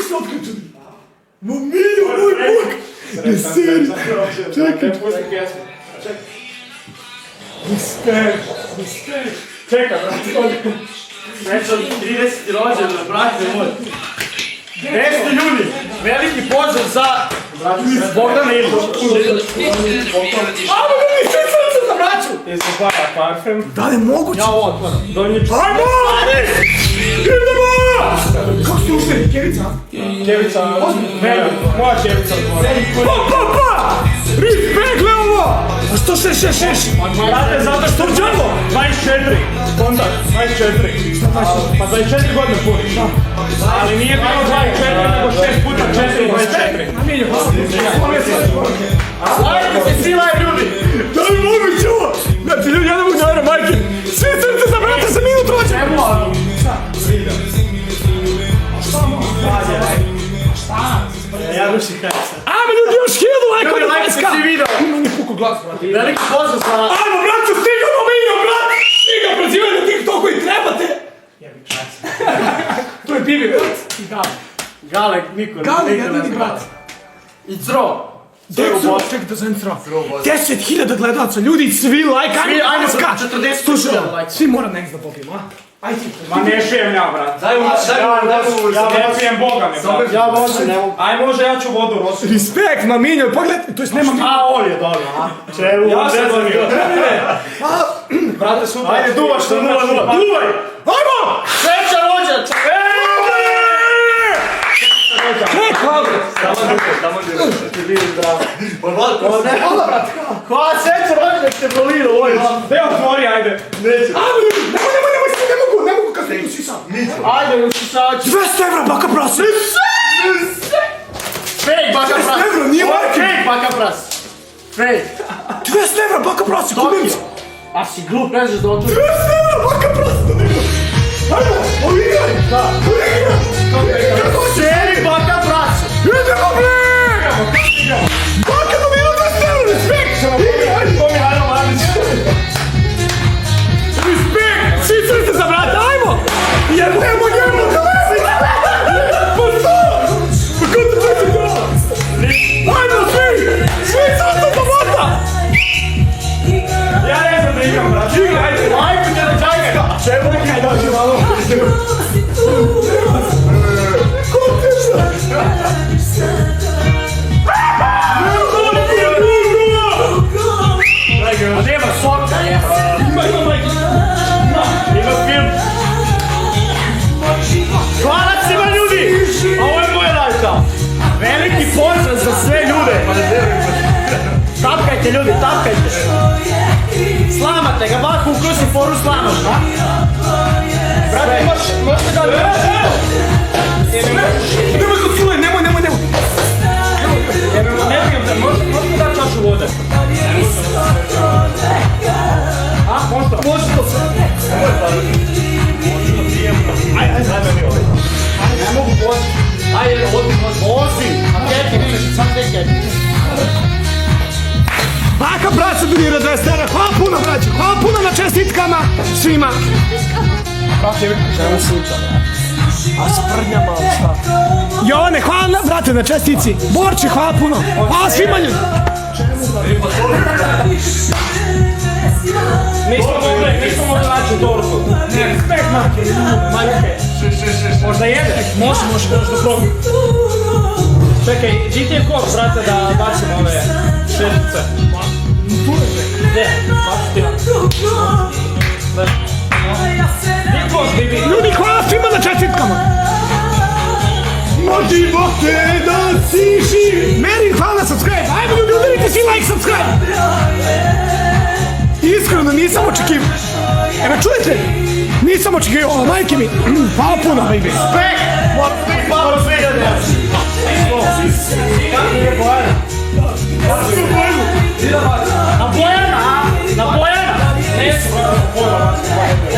se otključili? Ma Miljo, moj bog! Ne seri! Čekaj! Respekt! Čekaj, brate. Već od 30. rođendan, brate moj. 10 ljudi, veliki pozdrav za Bogdana Ilića. Ajmo da mi sve srce za braću! Jesi baja parfem? Da li je moguće? Ja ovo otvaram. Donjiču. Ajmo! Idemo! Kako ste uspjeli, Kevica? Kevica, moja Kevica otvara. Pa! Respekt, gle ovo! A što 666? Brate, zato što uđemo 24. Kontakt, 24. Pa 24 godine puniš. Ali nije bilo 24, nego 6 puta 4, 24. A Miljo, Lajte se svi laj ljudi! da li moguće ovo? Znači, ljudi, ja ne mogu da verujem, majke! Svi srce za brata sa minut rođe! Čemu ali? Ja ruši Kevica. Ajme, ljudi, još 1000 lajkova na Lajte se Vajska! svi video! Ima mi puku glas, brate. Veliki pozdrav za... Ajmo, braću, stigamo, Miljo, brate! Stiga, prezivaj na TikToku i trebate! Jebi čas. To je Bibi, brate. I Gale. Gale, niko ne Gale, zna. ne vidi, brate. I Cro. Dekso, čekaj da zovem Cro. 10.000 gledalaca, ljudi, svi lajk, Ajmo, 40 Slušaj, lajka. svi mora next da popijemo, a? Ajde. Ma ne šijem ja, brat. Daj mu, Ja ne pijem Boga mi, brat. ja voću, ne mogu. Aj, može, ja ću vodu rosu. Respekt, ma Miljo, pogledaj, to jest nema... A, on je dobro, a? Čevu, Ja se donio. Brate, super. Ajde, duvaš to 0-0. Duvaj! Ajmo! Sreća rođac! Ček, hvala! Tamo gdje ti vidim zdravo. Hvala, brate, hvala! Hvala, sreća rođac te prolino, oj. Dej otvori, ajde. Neće. Ajmo, ljudi, ne mogu kad vidim svi sam. Ajde, ušišači. 200 evra, baka prase! Fake, baka pras. 200 evra, nije marketing. Fake, baka pras. Fake. 200 evra, baka prase, kudim se! A si glup, ne znaš da otvori. 200 evra, baka prase! Ajmo, ovigraj! Da, ovigraj! Kako će? Seri, baka pras. Idemo, bre! Baka dobila 200 evra, respekt! Igraj! To mi Hajno Marić. Respekt! Svi crte za brata, ajmo! Jebo, Pa što? Pa ko te crte za brata? Ajmo, svi! Svi crte za brata! Ja ne znam da igram, brat. Igraj, ajde! Ajde, te da čajka. Čemu nekaj dođe malo? Ko te za? A nema soka, jeba. Ima, Ima film. Hvala svima ljudi! A ovo je moja lajka. Veliki pozdrav za sve ljude. Tapkajte ljudi, tapkajte. Slamate ga, baku ukusi foru slamaš, a? Brate, možete ga Nemoj kod sule, nemoj! ne pijem te, možete da čašu vode. A, možda? Može to sve! Ajde, mi ovaj. Ne mogu poći. Ajde, vozi. A keti, sam te keti. Baka braća donira 200 evra, hvala puno braća, hvala puno na čestitkama svima! Brate, čemu sluča, a sprdnja malo šta? Jovane, hvala brate na čestitci, Borče, hvala puno, hvala svima ljudi! Nismo mogli naći tortu. Ne, respekt Marke, Majke. Možda jedeš? može da probam. Čekaj, GTA kod, brate, da bacimo ove šestice. Gdje? Baci ti nam. Gdje kod, Bibi? Ljudi, hvala svima na čestitkama! Možimo te da si živi! Meri, hvala na subscribe! Ajmo ljudi, udarite svi like, subscribe! Iskreno nisam očekivao. Evo čujete? Nisam očekivao, majke mi. Hvala puno, baby. Spek! Hvala sve ljudi! Kako je Bojana? Na Bojana? Na Bojana? Nesu,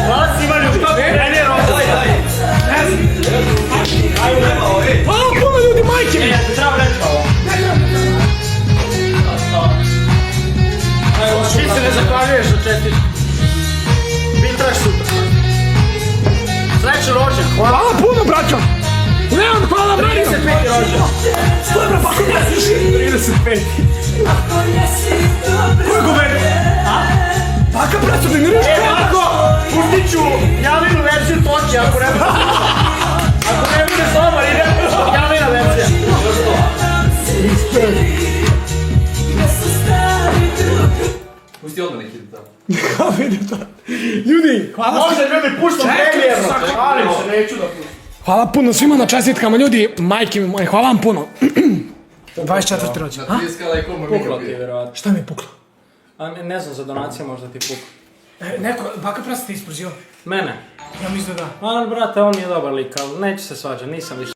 hvala svima ljudi! Meni je rođe. Hvala puno ljudi, majke mi. Treba reći ovo. Ti se ne zahvaljuješ na čestitku. Vi traš sutra. Srećan rođen, hvala. Hvala puno, braćo. Leon, hvala, braćo. 35. Ko je guverner? Baka praco doniraš kako? Pustit ću Javinu verziju Toki, ako ne bude. Ako ne bude Somar, ide Javina verzija. Pusti odmah neki da. Kao vidim to. Ljudi, hvala. Može ljudi, puštam premijerno. Šalim se, neću da puštam. Hvala puno svima na čestitkama, ljudi. Majke mi moje, hvala vam puno. 24. rođendan. Na tiskala je koma Puklo ti je, vjerovatno. Šta mi je puklo? Ne znam, za donacije možda ti puklo. Neko, baka prasa te isprozio. Mene? Ja mislim da da. Ali, brate, on je dobar lik, ali neću se svađati, nisam više.